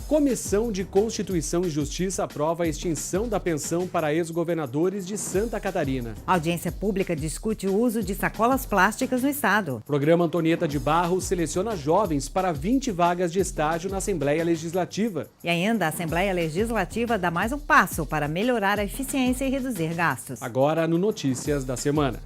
Comissão de Constituição e Justiça aprova a extinção da pensão para ex-governadores de Santa Catarina. A audiência pública discute o uso de sacolas plásticas no estado. O programa Antonieta de Barros seleciona jovens para 20 vagas de estágio na Assembleia Legislativa. E ainda a Assembleia Legislativa dá mais um passo para melhorar a eficiência e reduzir gastos. Agora no Notícias da Semana.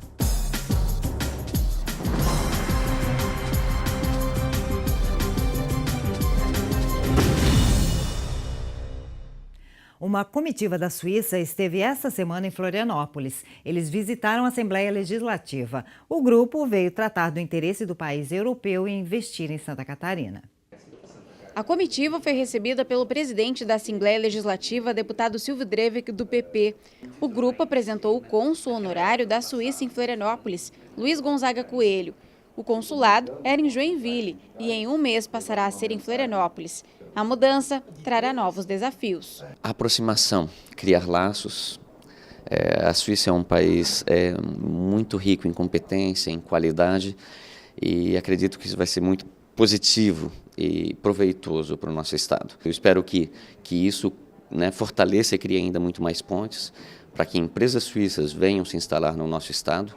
Uma comitiva da Suíça esteve esta semana em Florianópolis. Eles visitaram a Assembleia Legislativa. O grupo veio tratar do interesse do país europeu em investir em Santa Catarina. A comitiva foi recebida pelo presidente da Assembleia Legislativa, deputado Silvio Drevik, do PP. O grupo apresentou o cônsul honorário da Suíça em Florianópolis, Luiz Gonzaga Coelho. O consulado era em Joinville e em um mês passará a ser em Florianópolis. A mudança trará novos desafios. A aproximação, criar laços. A Suíça é um país muito rico em competência, em qualidade, e acredito que isso vai ser muito positivo e proveitoso para o nosso estado. Eu espero que isso fortaleça e crie ainda muito mais pontes para que empresas suíças venham se instalar no nosso estado,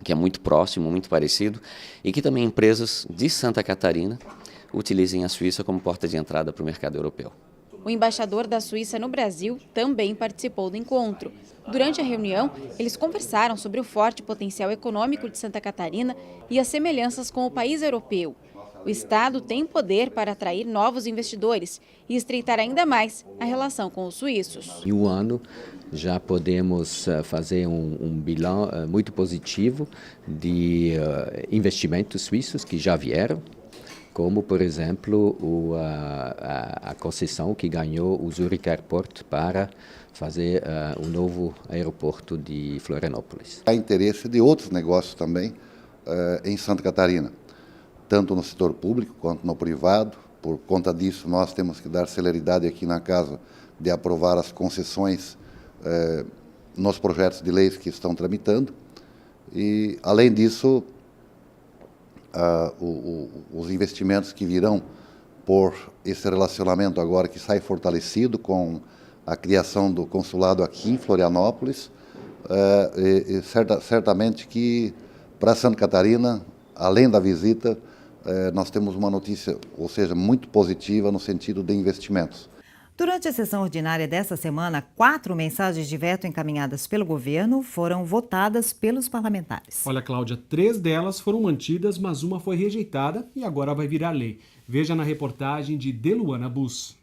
que é muito próximo, muito parecido, e que também empresas de Santa Catarina utilizem a Suíça como porta de entrada para o mercado europeu. O embaixador da Suíça no Brasil também participou do encontro. Durante a reunião, eles conversaram sobre o forte potencial econômico de Santa Catarina e as semelhanças com o país europeu. O estado tem poder para atrair novos investidores e estreitar ainda mais a relação com os suíços. Em um ano já podemos fazer um bilhão muito positivo de investimentos suíços que já vieram, como, por exemplo, a concessão que ganhou o Zurich Airport para fazer o novo aeroporto de Florianópolis. Há interesse de outros negócios também em Santa Catarina, tanto no setor público quanto no privado. Por conta disso, nós temos que dar celeridade aqui na casa de aprovar as concessões nos projetos de leis que estão tramitando. E, além disso, os investimentos que virão por esse relacionamento agora que sai fortalecido com a criação do consulado aqui em Florianópolis, certamente que para Santa Catarina, além da visita, nós temos uma notícia, ou seja, muito positiva no sentido de investimentos. Durante a sessão ordinária desta semana, 4 mensagens de veto encaminhadas pelo governo foram votadas pelos parlamentares. Olha, Cláudia, 3 delas foram mantidas, mas uma foi rejeitada e agora vai virar lei. Veja na reportagem de Deluana Bus.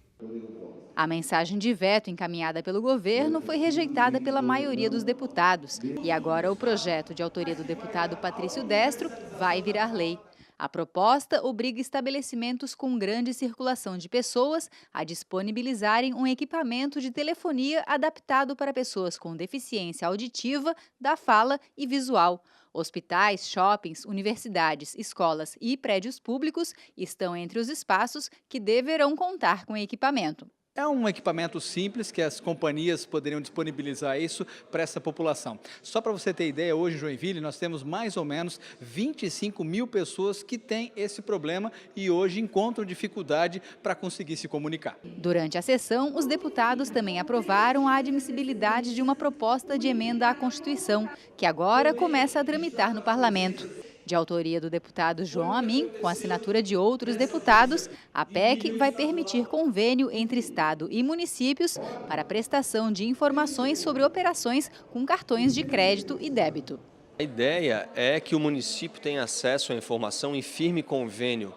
A mensagem de veto encaminhada pelo governo foi rejeitada pela maioria dos deputados. E agora o projeto de autoria do deputado Patrício Destro vai virar lei. A proposta obriga estabelecimentos com grande circulação de pessoas a disponibilizarem um equipamento de telefonia adaptado para pessoas com deficiência auditiva, da fala e visual. Hospitais, shoppings, universidades, escolas e prédios públicos estão entre os espaços que deverão contar com equipamento. É um equipamento simples que as companhias poderiam disponibilizar isso para essa população. Só para você ter ideia, hoje em Joinville nós temos mais ou menos 25 mil pessoas que têm esse problema e hoje encontram dificuldade para conseguir se comunicar. Durante a sessão, os deputados também aprovaram a admissibilidade de uma proposta de emenda à Constituição, que agora começa a tramitar no Parlamento. De autoria do deputado João Amin, com assinatura de outros deputados, a PEC vai permitir convênio entre Estado e municípios para a prestação de informações sobre operações com cartões de crédito e débito. A ideia é que o município tenha acesso à informação e firme convênio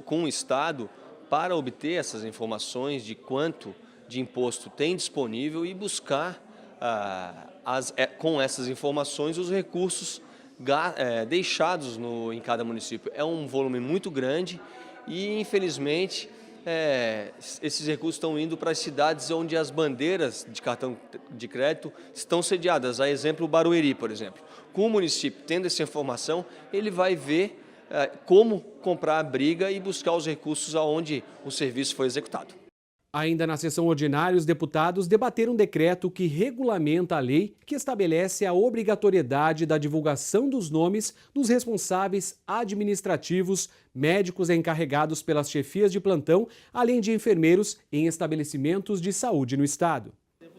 com o Estado para obter essas informações de quanto de imposto tem disponível e buscar, com essas informações, os recursos deixados em cada município. É um volume muito grande e, infelizmente, esses recursos estão indo para as cidades onde as bandeiras de cartão de crédito estão sediadas. A exemplo, o Barueri, por exemplo. Com o município tendo essa informação, ele vai ver como comprar a briga e buscar os recursos aonde o serviço foi executado. Ainda na sessão ordinária, os deputados debateram um decreto que regulamenta a lei que estabelece a obrigatoriedade da divulgação dos nomes dos responsáveis administrativos, médicos encarregados pelas chefias de plantão, além de enfermeiros em estabelecimentos de saúde no estado.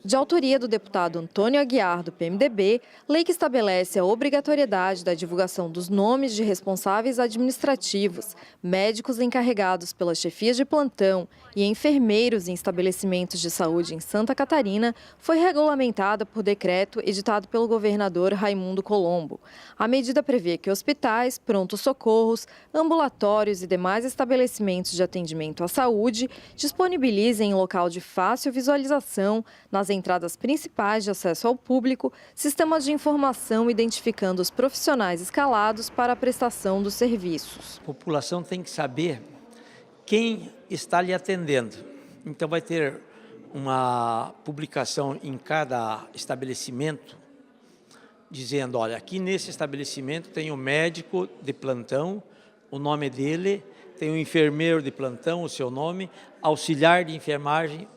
De autoria do deputado Antônio Aguiar, do PMDB, lei que estabelece a obrigatoriedade da divulgação dos nomes de responsáveis administrativos, médicos encarregados pelas chefias de plantão e enfermeiros em estabelecimentos de saúde em Santa Catarina, foi regulamentada por decreto editado pelo governador Raimundo Colombo. A medida prevê que hospitais, pronto-socorros, ambulatórios e demais estabelecimentos de atendimento à saúde disponibilizem em local de fácil visualização, nas entradas principais de acesso ao público, sistemas de informação identificando os profissionais escalados para a prestação dos serviços. A população tem que saber quem está lhe atendendo. Então vai ter uma publicação em cada estabelecimento dizendo, olha, aqui nesse estabelecimento tem o médico de plantão, o nome dele, tem o enfermeiro de plantão, o seu nome, auxiliar de enfermagem,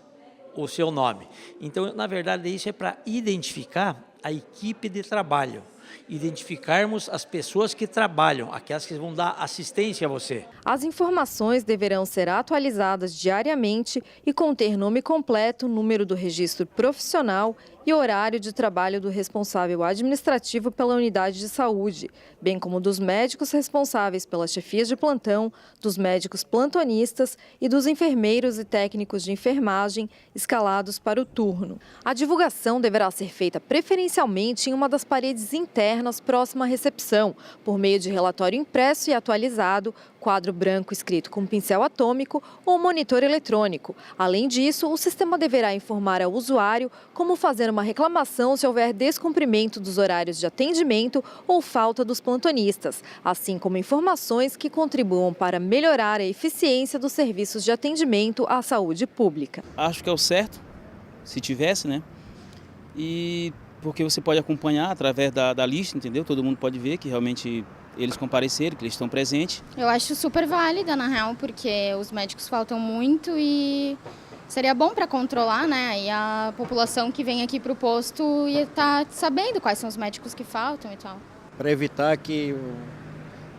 o seu nome. Então, na verdade, isso é para identificar a equipe de trabalho, identificarmos as pessoas que trabalham, aquelas que vão dar assistência a você. As informações deverão ser atualizadas diariamente e conter nome completo, número do registro profissional e horário de trabalho do responsável administrativo pela unidade de saúde, bem como dos médicos responsáveis pelas chefias de plantão, dos médicos plantonistas e dos enfermeiros e técnicos de enfermagem escalados para o turno. A divulgação deverá ser feita preferencialmente em uma das paredes internas próxima à recepção, por meio de relatório impresso e atualizado, quadro branco escrito com pincel atômico ou monitor eletrônico. Além disso, o sistema deverá informar ao usuário como fazer uma reclamação se houver descumprimento dos horários de atendimento ou falta dos plantonistas, assim como informações que contribuam para melhorar a eficiência dos serviços de atendimento à saúde pública. Acho que é o certo, se tivesse, né? E porque você pode acompanhar através da lista, entendeu? Todo mundo pode ver que realmente eles compareceram, que eles estão presentes. Eu acho super válida, na real, porque os médicos faltam muito e seria bom para controlar, né? E a população que vem aqui para o posto ia estar sabendo quais são os médicos que faltam e tal. Para evitar que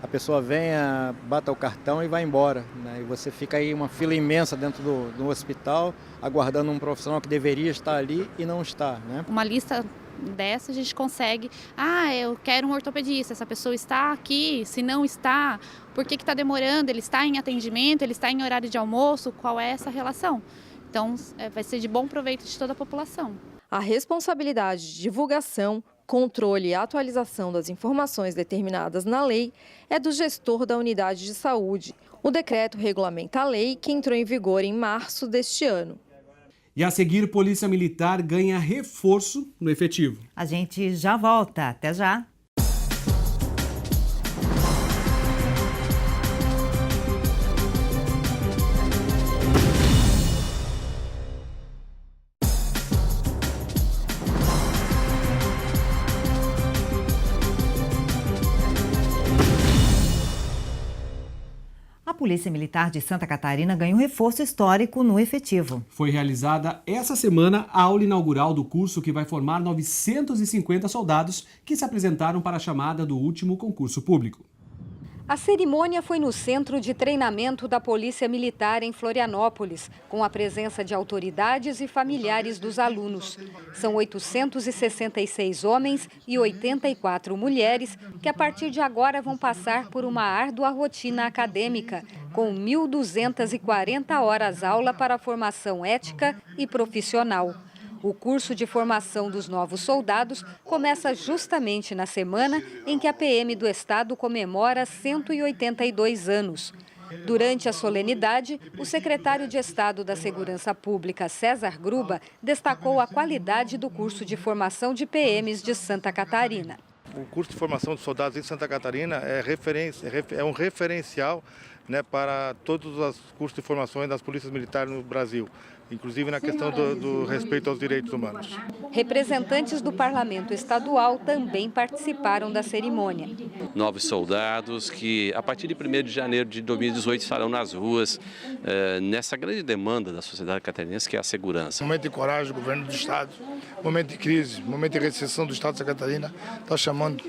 a pessoa venha, bata o cartão e vá embora, né? E você fica aí uma fila imensa dentro do hospital, aguardando um profissional que deveria estar ali e não está, né? Uma lista dessa a gente consegue, eu quero um ortopedista, essa pessoa está aqui, se não está, por que está demorando, ele está em atendimento, ele está em horário de almoço, qual é essa relação? Então vai ser de bom proveito de toda a população. A responsabilidade de divulgação, controle e atualização das informações determinadas na lei é do gestor da unidade de saúde. O decreto regulamenta a lei que entrou em vigor em março deste ano. E a seguir, Polícia Militar ganha reforço no efetivo. A gente já volta. Até já. A Polícia Militar de Santa Catarina ganha um reforço histórico no efetivo. Foi realizada essa semana a aula inaugural do curso que vai formar 950 soldados que se apresentaram para a chamada do último concurso público. A cerimônia foi no Centro de Treinamento da Polícia Militar em Florianópolis, com a presença de autoridades e familiares dos alunos. São 866 homens e 84 mulheres que a partir de agora vão passar por uma árdua rotina acadêmica, com 1.240 horas-aula para a formação ética e profissional. O curso de formação dos novos soldados começa justamente na semana em que a PM do Estado comemora 182 anos. Durante a solenidade, o secretário de Estado da Segurança Pública, César Gruba, destacou a qualidade do curso de formação de PMs de Santa Catarina. O curso de formação de soldados em Santa Catarina é um referencial né, para todos os cursos de formação das polícias militares no Brasil, inclusive na questão do respeito aos direitos humanos. Representantes do Parlamento Estadual também participaram da cerimônia. Novos soldados que, a partir de 1º de janeiro de 2018, estarão nas ruas, nessa grande demanda da sociedade catarinense, que é a segurança. Momento de coragem do governo do Estado, momento de crise, momento de recessão do Estado de Santa Catarina, está chamando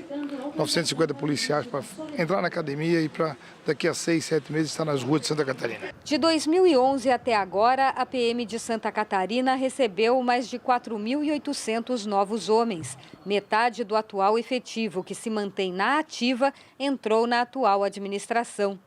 950 policiais para entrar na academia e para daqui a 6, 7 meses estar nas ruas de Santa Catarina. De 2011 até agora, a PM de Santa Catarina recebeu mais de 4.800 novos homens. Metade do atual efetivo, que se mantém na ativa, entrou na atual administração.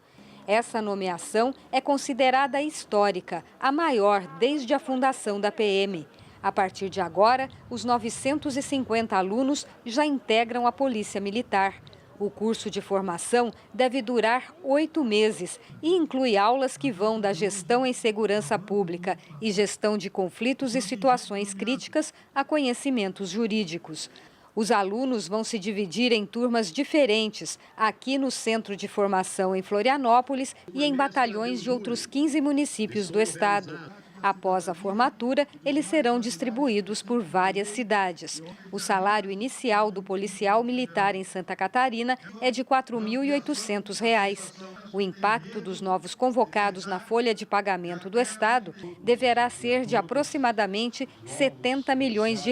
Essa nomeação é considerada histórica, a maior desde a fundação da PM. A partir de agora, os 950 alunos já integram a Polícia Militar. O curso de formação deve durar 8 meses e inclui aulas que vão da gestão em segurança pública e gestão de conflitos e situações críticas a conhecimentos jurídicos. Os alunos vão se dividir em turmas diferentes, aqui no Centro de Formação em Florianópolis e em batalhões de outros 15 municípios do estado. Após a formatura, eles serão distribuídos por várias cidades. O salário inicial do policial militar em Santa Catarina é de R$ 4.800. O impacto dos novos convocados na folha de pagamento do Estado deverá ser de aproximadamente R$ 70 milhões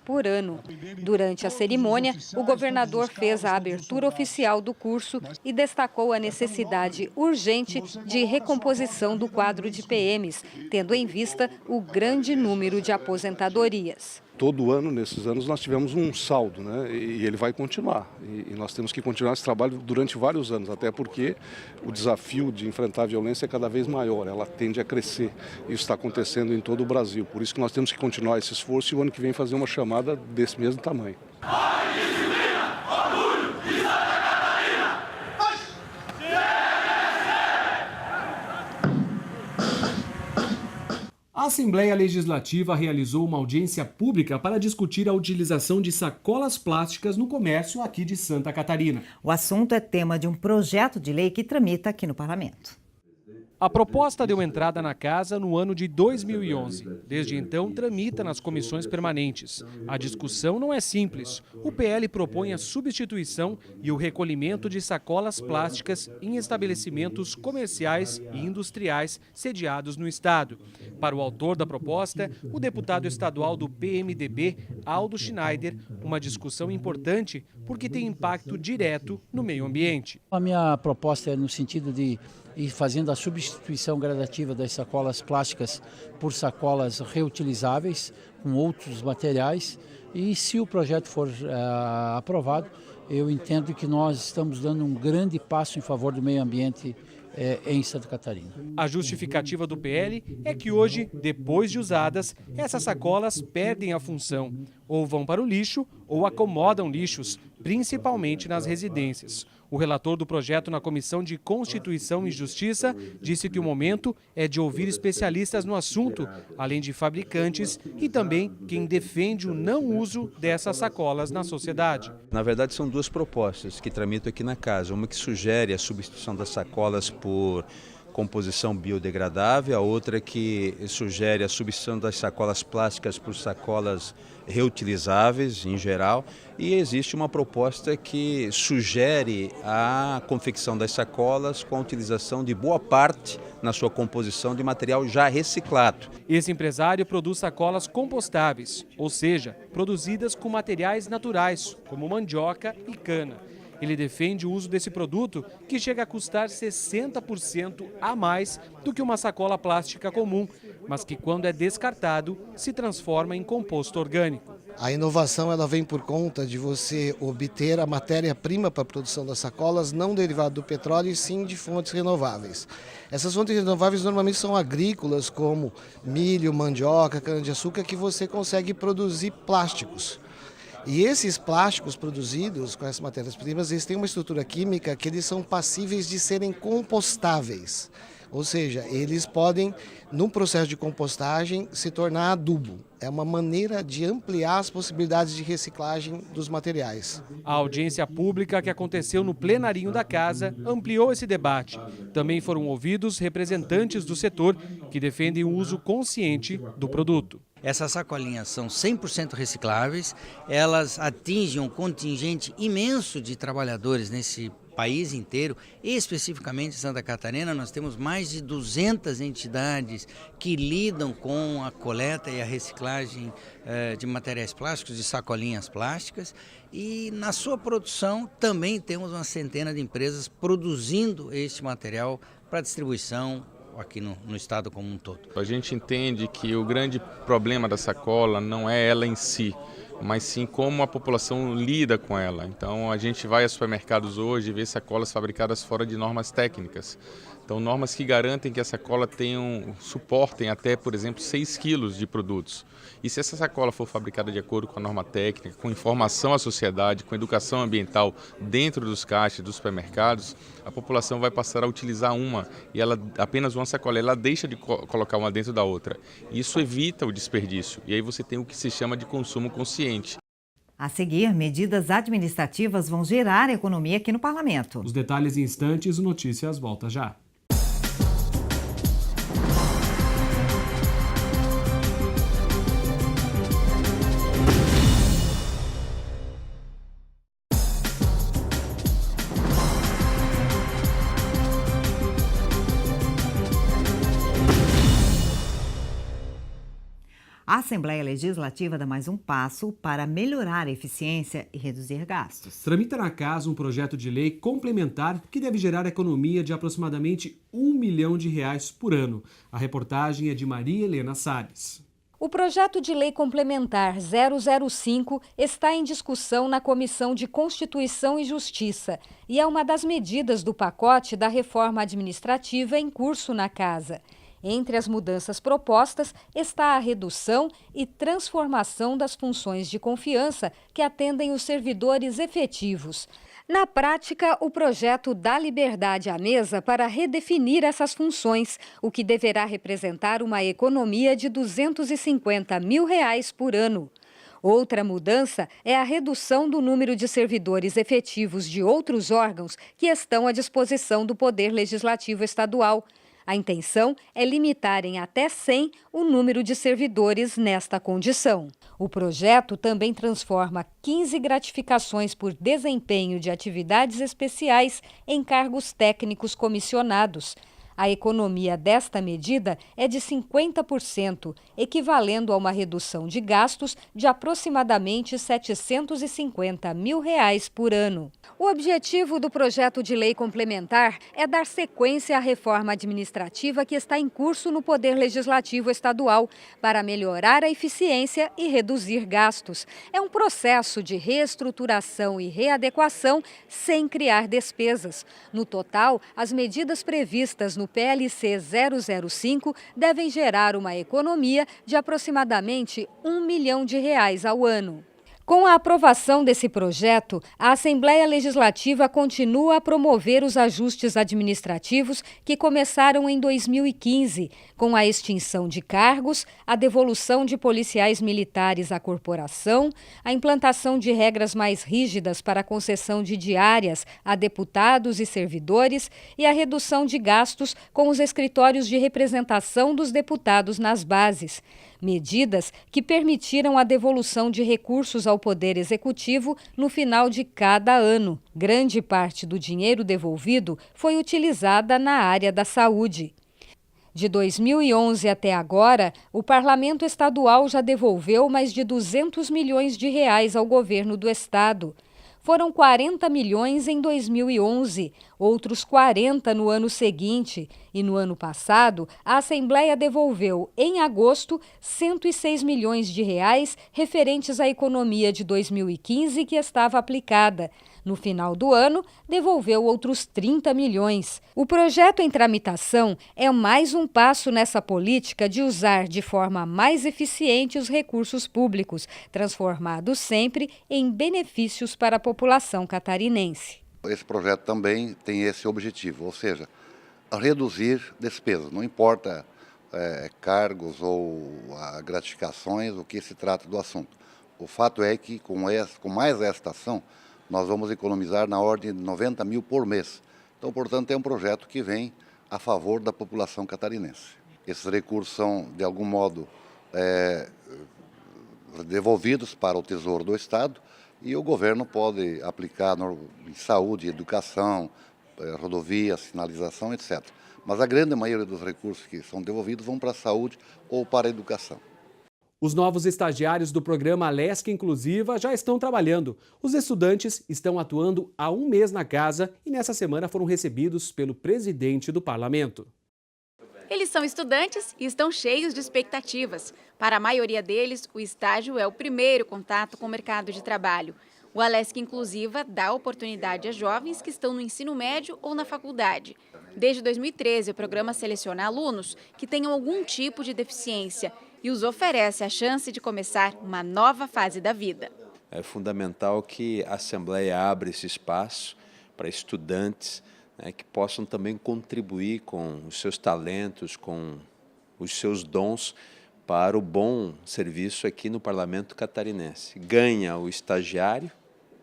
por ano. Durante a cerimônia, o governador fez a abertura oficial do curso e destacou a necessidade urgente de recomposição do quadro de PMs, tendo em vista o grande número de aposentadorias. Todo ano, nesses anos, nós tivemos um saldo, né? E ele vai continuar. E nós temos que continuar esse trabalho durante vários anos, até porque o desafio de enfrentar a violência é cada vez maior, ela tende a crescer. Isso está acontecendo em todo o Brasil. Por isso que nós temos que continuar esse esforço e o ano que vem fazer uma chamada desse mesmo tamanho. A Assembleia Legislativa realizou uma audiência pública para discutir a utilização de sacolas plásticas no comércio aqui de Santa Catarina. O assunto é tema de um projeto de lei que tramita aqui no Parlamento. A proposta deu entrada na casa no ano de 2011. Desde então, tramita nas comissões permanentes. A discussão não é simples. O PL propõe a substituição e o recolhimento de sacolas plásticas em estabelecimentos comerciais e industriais sediados no Estado. Para o autor da proposta, o deputado estadual do PMDB, Aldo Schneider, uma discussão importante porque tem impacto direto no meio ambiente. A minha proposta é no sentido de ir fazendo a substituição gradativa das sacolas plásticas por sacolas reutilizáveis com outros materiais, e se o projeto for aprovado, eu entendo que nós estamos dando um grande passo em favor do meio ambiente em Santa Catarina. A justificativa do PL é que hoje, depois de usadas, essas sacolas perdem a função, ou vão para o lixo ou acomodam lixos, principalmente nas residências. O relator do projeto na Comissão de Constituição e Justiça disse que o momento é de ouvir especialistas no assunto, além de fabricantes e também quem defende o não uso dessas sacolas na sociedade. Na verdade, são duas propostas que tramitam aqui na casa. Uma que sugere a substituição das sacolas por composição biodegradável, a outra que sugere a substituição das sacolas plásticas por sacolas reutilizáveis em geral, e existe uma proposta que sugere a confecção das sacolas com a utilização de boa parte na sua composição de material já reciclado. Esse empresário produz sacolas compostáveis, ou seja, produzidas com materiais naturais, como mandioca e cana. Ele defende o uso desse produto, que chega a custar 60% a mais do que uma sacola plástica comum, mas que, quando é descartado, se transforma em composto orgânico. A inovação ela vem por conta de você obter a matéria-prima para a produção das sacolas, não derivada do petróleo, e sim de fontes renováveis. Essas fontes renováveis normalmente são agrícolas, como milho, mandioca, cana-de-açúcar, que você consegue produzir plásticos. E esses plásticos produzidos com essas matérias-primas, eles têm uma estrutura química que eles são passíveis de serem compostáveis. Ou seja, eles podem, no processo de compostagem, se tornar adubo. É uma maneira de ampliar as possibilidades de reciclagem dos materiais. A audiência pública que aconteceu no plenarinho da casa ampliou esse debate. Também foram ouvidos representantes do setor que defendem o uso consciente do produto. Essas sacolinhas são 100% recicláveis, elas atingem um contingente imenso de trabalhadores nesse país inteiro, e especificamente em Santa Catarina. Nós temos mais de 200 entidades que lidam com a coleta e a reciclagem de materiais plásticos, de sacolinhas plásticas, e na sua produção também temos uma centena de empresas produzindo este material para distribuição aqui no estado como um todo. A gente entende que o grande problema da sacola não é ela em si, mas sim como a população lida com ela. Então a gente vai a supermercados hoje e vê sacolas fabricadas fora de normas técnicas. Então normas que garantem que a sacola suportem até, por exemplo, 6 quilos de produtos. E se essa sacola for fabricada de acordo com a norma técnica, com informação à sociedade, com educação ambiental dentro dos caixas dos supermercados, a população vai passar a utilizar apenas uma sacola, ela deixa de colocar uma dentro da outra. Isso evita o desperdício e aí você tem o que se chama de consumo consciente. A seguir, medidas administrativas vão gerar economia aqui no Parlamento. Os detalhes em instantes, o Notícias volta já. A Assembleia Legislativa dá mais um passo para melhorar a eficiência e reduzir gastos. Tramita na casa um projeto de lei complementar que deve gerar economia de aproximadamente R$1 milhão por ano. A reportagem é de Maria Helena Salles. O projeto de lei complementar 005 está em discussão na Comissão de Constituição e Justiça e é uma das medidas do pacote da reforma administrativa em curso na casa. Entre as mudanças propostas está a redução e transformação das funções de confiança que atendem os servidores efetivos. Na prática, o projeto dá liberdade à mesa para redefinir essas funções, o que deverá representar uma economia de R$250 mil por ano. Outra mudança é a redução do número de servidores efetivos de outros órgãos que estão à disposição do Poder Legislativo Estadual. A intenção é limitar em até 100 o número de servidores nesta condição. O projeto também transforma 15 gratificações por desempenho de atividades especiais em cargos técnicos comissionados. A economia desta medida é de 50%, equivalendo a uma redução de gastos de aproximadamente R$750 mil por ano. O objetivo do projeto de lei complementar é dar sequência à reforma administrativa que está em curso no Poder Legislativo Estadual para melhorar a eficiência e reduzir gastos. É um processo de reestruturação e readequação sem criar despesas. No total, as medidas previstas no PLC 005 devem gerar uma economia de aproximadamente R$1 milhão ao ano. Com a aprovação desse projeto, a Assembleia Legislativa continua a promover os ajustes administrativos que começaram em 2015, com a extinção de cargos, a devolução de policiais militares à corporação, a implantação de regras mais rígidas para a concessão de diárias a deputados e servidores e a redução de gastos com os escritórios de representação dos deputados nas bases. Medidas que permitiram a devolução de recursos ao Poder Executivo no final de cada ano. Grande parte do dinheiro devolvido foi utilizada na área da saúde. De 2011 até agora, o Parlamento Estadual já devolveu mais de R$200 milhões ao governo do Estado. Foram 40 milhões em 2011, outros 40 no ano seguinte. E no ano passado, a Assembleia devolveu, em agosto, R$106 milhões referentes à economia de 2015 que estava aplicada. No final do ano, devolveu outros 30 milhões. O projeto em tramitação é mais um passo nessa política de usar de forma mais eficiente os recursos públicos, transformados sempre em benefícios para a população catarinense. Esse projeto também tem esse objetivo, ou seja, reduzir despesas, não importa cargos ou gratificações, o que se trata do assunto. O fato é que com mais esta ação, nós vamos economizar na ordem de 90 mil por mês. Então, portanto, é um projeto que vem a favor da população catarinense. Esses recursos são, de algum modo, devolvidos para o Tesouro do Estado e o governo pode aplicar em saúde, educação, rodovias, sinalização, etc. Mas a grande maioria dos recursos que são devolvidos vão para a saúde ou para a educação. Os novos estagiários do programa Alesc Inclusiva já estão trabalhando. Os estudantes estão atuando há um mês na casa e nessa semana foram recebidos pelo presidente do parlamento. Eles são estudantes e estão cheios de expectativas. Para a maioria deles, o estágio é o primeiro contato com o mercado de trabalho. O Alesc Inclusiva dá oportunidade a jovens que estão no ensino médio ou na faculdade. Desde 2013, o programa seleciona alunos que tenham algum tipo de deficiência e os oferece a chance de começar uma nova fase da vida. É fundamental que a Assembleia abra esse espaço para estudantes, né, que possam também contribuir com os seus talentos, com os seus dons para o bom serviço aqui no Parlamento Catarinense. Ganha o estagiário,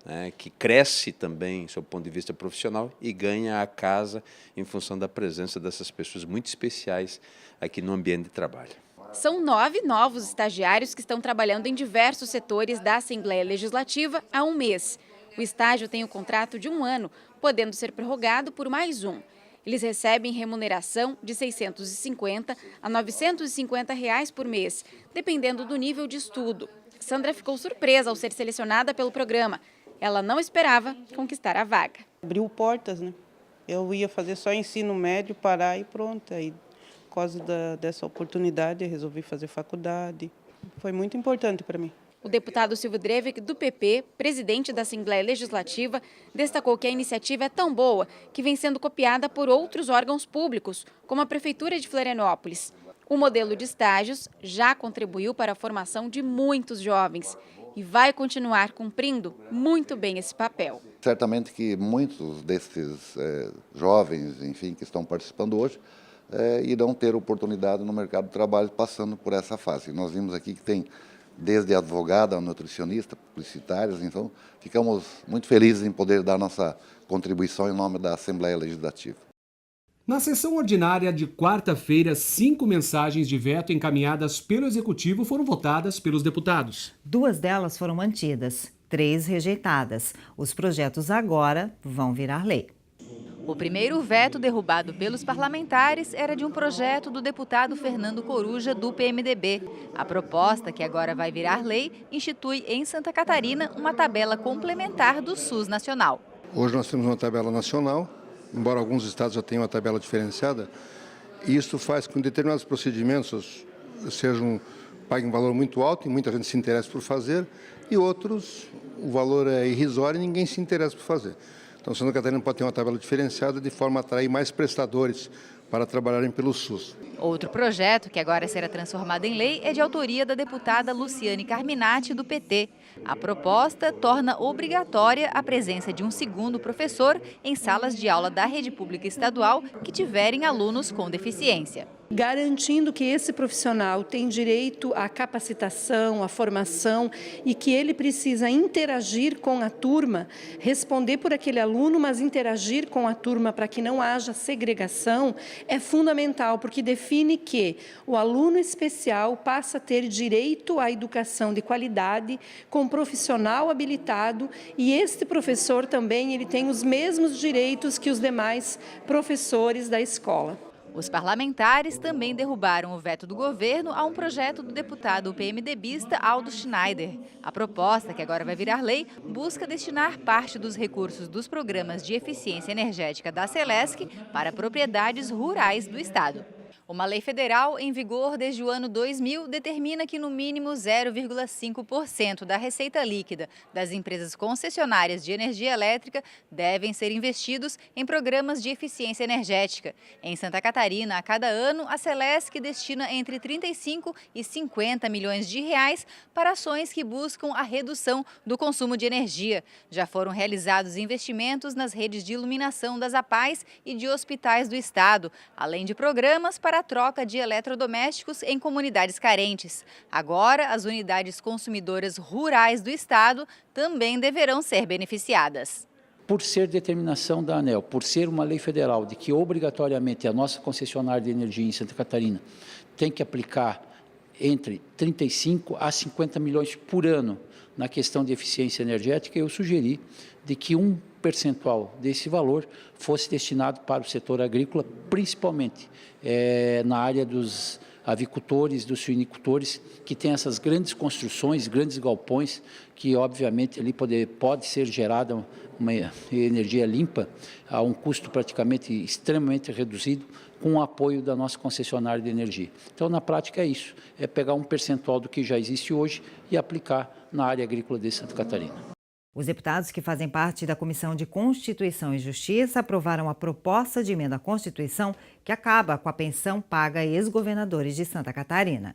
né, que cresce também do seu ponto de vista profissional e ganha a casa em função da presença dessas pessoas muito especiais aqui no ambiente de trabalho. São 9 novos estagiários que estão trabalhando em diversos setores da Assembleia Legislativa há um mês. O estágio tem um contrato de 1 ano, podendo ser prorrogado por mais um. Eles recebem remuneração de R$ 650 a R$ 950 por mês, dependendo do nível de estudo. Sandra ficou surpresa ao ser selecionada pelo programa. Ela não esperava conquistar a vaga. Abriu portas, né? Eu ia fazer só ensino médio, parar e pronto. Aí, por causa dessa oportunidade, eu resolvi fazer faculdade. Foi muito importante para mim. O deputado Silvio Drevik, do PP, presidente da Assembleia Legislativa, destacou que a iniciativa é tão boa que vem sendo copiada por outros órgãos públicos, como a Prefeitura de Florianópolis. O modelo de estágios já contribuiu para a formação de muitos jovens e vai continuar cumprindo muito bem esse papel. Certamente que muitos desses jovens, enfim, que estão participando hoje, irão ter oportunidade no mercado de trabalho passando por essa fase. Nós vimos aqui que tem desde advogada, nutricionista, publicitários, então ficamos muito felizes em poder dar nossa contribuição em nome da Assembleia Legislativa. Na sessão ordinária de quarta-feira, 5 mensagens de veto encaminhadas pelo Executivo foram votadas pelos deputados. 2 delas foram mantidas, 3 rejeitadas. Os projetos agora vão virar lei. O primeiro veto derrubado pelos parlamentares era de um projeto do deputado Fernando Coruja, do PMDB. A proposta, que agora vai virar lei, institui em Santa Catarina uma tabela complementar do SUS nacional. Hoje nós temos uma tabela nacional, embora alguns estados já tenham uma tabela diferenciada, e isso faz com que determinados procedimentos paguem um valor muito alto e muita gente se interessa por fazer, e outros o valor é irrisório e ninguém se interessa por fazer. Então, Santa Catarina pode ter uma tabela diferenciada de forma a atrair mais prestadores para trabalharem pelo SUS. Outro projeto, que agora será transformado em lei, é de autoria da deputada Luciane Carminati, do PT. A proposta torna obrigatória a presença de um segundo professor em salas de aula da rede pública estadual que tiverem alunos com deficiência. Garantindo que esse profissional tem direito à capacitação, à formação e que ele precisa interagir com a turma, responder por aquele aluno, mas interagir com a turma para que não haja segregação, é fundamental, porque define que o aluno especial passa a ter direito à educação de qualidade, com um profissional habilitado, e este professor também ele tem os mesmos direitos que os demais professores da escola. Os parlamentares também derrubaram o veto do governo a um projeto do deputado PMDBista Aldo Schneider. A proposta, que agora vai virar lei, busca destinar parte dos recursos dos programas de eficiência energética da Celesc para propriedades rurais do estado. Uma lei federal em vigor desde o ano 2000 determina que no mínimo 0,5% da receita líquida das empresas concessionárias de energia elétrica devem ser investidos em programas de eficiência energética. Em Santa Catarina, a cada ano, a Celesc destina entre 35 e 50 milhões de reais para ações que buscam a redução do consumo de energia. Já foram realizados investimentos nas redes de iluminação das APAES e de hospitais do estado, além de programas para a troca de eletrodomésticos em comunidades carentes. Agora, as unidades consumidoras rurais do estado também deverão ser beneficiadas. Por ser determinação da ANEEL, por ser uma lei federal de que obrigatoriamente a nossa concessionária de energia em Santa Catarina tem que aplicar entre 35 a 50 milhões por ano na questão de eficiência energética, eu sugeri de que um percentual desse valor fosse destinado para o setor agrícola, principalmente na área dos avicultores, dos suinicultores, que tem essas grandes construções, grandes galpões, que obviamente ali pode ser gerada uma energia limpa a um custo praticamente extremamente reduzido, com o apoio da nossa concessionária de energia. Então, na prática é isso, é pegar um percentual do que já existe hoje e aplicar na área agrícola de Santa Catarina. Os deputados que fazem parte da Comissão de Constituição e Justiça aprovaram a proposta de emenda à Constituição que acaba com a pensão paga a ex-governadores de Santa Catarina.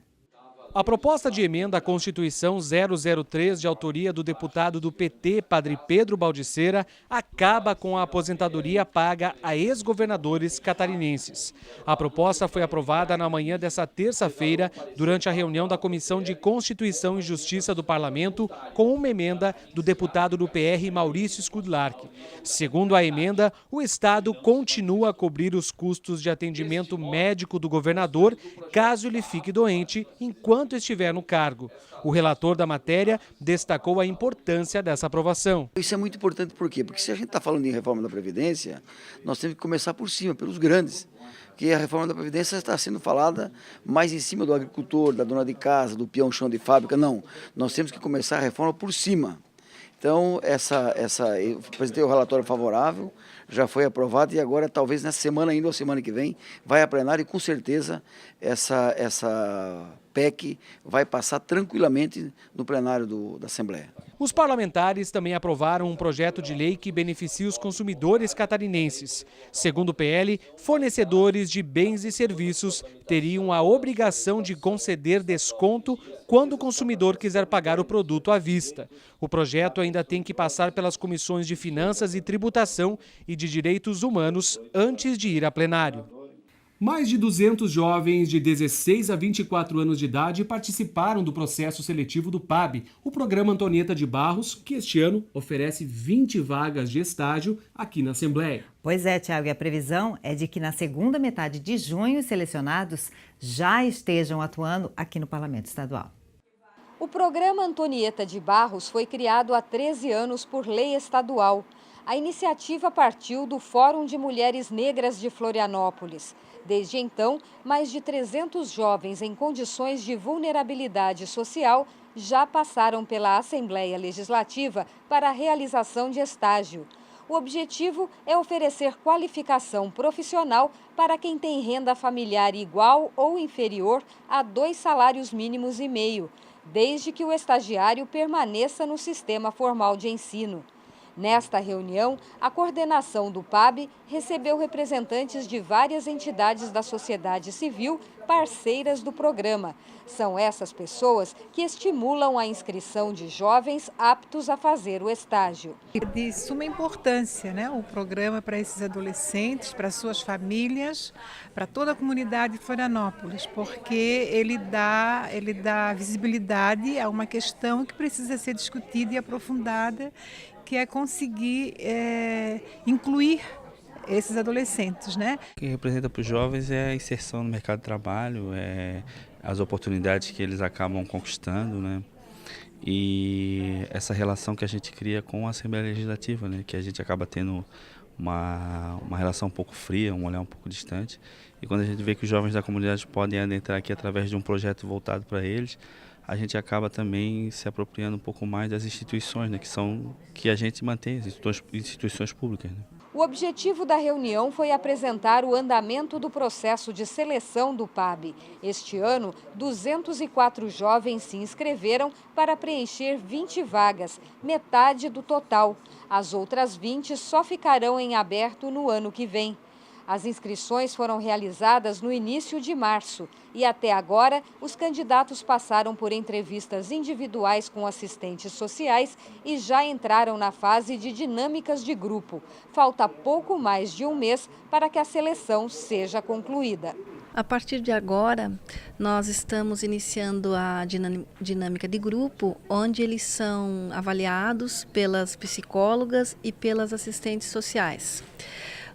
A proposta de emenda à Constituição 003, de autoria do deputado do PT, Padre Pedro Baldiceira, acaba com a aposentadoria paga a ex-governadores catarinenses. A proposta foi aprovada na manhã desta terça-feira, durante a reunião da Comissão de Constituição e Justiça do Parlamento, com uma emenda do deputado do PR, Maurício Skudlark. Segundo a emenda, o Estado continua a cobrir os custos de atendimento médico do governador, caso ele fique doente, enquanto estiver no cargo. O relator da matéria destacou a importância dessa aprovação. Isso é muito importante por quê? Porque se a gente está falando em reforma da Previdência, nós temos que começar por cima, pelos grandes. Porque a reforma da Previdência está sendo falada mais em cima do agricultor, da dona de casa, do peão chão de fábrica. Não, nós temos que começar a reforma por cima. Então, eu apresentei o relatório favorável, já foi aprovado e agora, talvez nessa semana ainda ou semana que vem, vai a plenário e com certeza essa PEC vai passar tranquilamente no plenário da Assembleia. Os parlamentares também aprovaram um projeto de lei que beneficia os consumidores catarinenses. Segundo o PL, fornecedores de bens e serviços teriam a obrigação de conceder desconto quando o consumidor quiser pagar o produto à vista. O projeto ainda tem que passar pelas comissões de Finanças e Tributação e de Direitos Humanos antes de ir a plenário. Mais de 200 jovens de 16 a 24 anos de idade participaram do processo seletivo do PAB, o Programa Antonieta de Barros, que este ano oferece 20 vagas de estágio aqui na Assembleia. Pois é, Tiago, e a previsão é de que na segunda metade de junho os selecionados já estejam atuando aqui no Parlamento Estadual. O Programa Antonieta de Barros foi criado há 13 anos por lei estadual. A iniciativa partiu do Fórum de Mulheres Negras de Florianópolis. Desde então, mais de 300 jovens em condições de vulnerabilidade social já passaram pela Assembleia Legislativa para a realização de estágio. O objetivo é oferecer qualificação profissional para quem tem renda familiar igual ou inferior a 2 salários mínimos e meio, desde que o estagiário permaneça no sistema formal de ensino. Nesta reunião, a coordenação do PAB recebeu representantes de várias entidades da sociedade civil parceiras do programa. São essas pessoas que estimulam a inscrição de jovens aptos a fazer o estágio. De suma importância, né, o programa para esses adolescentes, para suas famílias, para toda a comunidade de Florianópolis, porque ele dá visibilidade a uma questão que precisa ser discutida e aprofundada, que é conseguir incluir esses adolescentes, né? O que representa para os jovens é a inserção no mercado de trabalho, as oportunidades que eles acabam conquistando, né? E essa relação que a gente cria com a Assembleia Legislativa, né? Que a gente acaba tendo uma relação um pouco fria, um olhar um pouco distante. E quando a gente vê que os jovens da comunidade podem adentrar aqui através de um projeto voltado para eles, a gente acaba também se apropriando um pouco mais das instituições, né, que a gente mantém, as instituições públicas, né? O objetivo da reunião foi apresentar o andamento do processo de seleção do PAB. Este ano, 204 jovens se inscreveram para preencher 20 vagas, metade do total. As outras 20 só ficarão em aberto no ano que vem. As inscrições foram realizadas no início de março e até agora os candidatos passaram por entrevistas individuais com assistentes sociais e já entraram na fase de dinâmicas de grupo. Falta pouco mais de um mês para que a seleção seja concluída. A partir de agora, nós estamos iniciando a dinâmica de grupo, onde eles são avaliados pelas psicólogas e pelas assistentes sociais.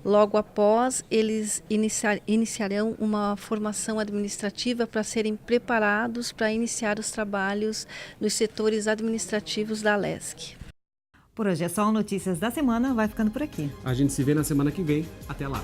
Logo após, eles iniciarão uma formação administrativa para serem preparados para iniciar os trabalhos nos setores administrativos da Alesc. Por hoje é só o Notícias da Semana, vai ficando por aqui. A gente se vê na semana que vem. Até lá.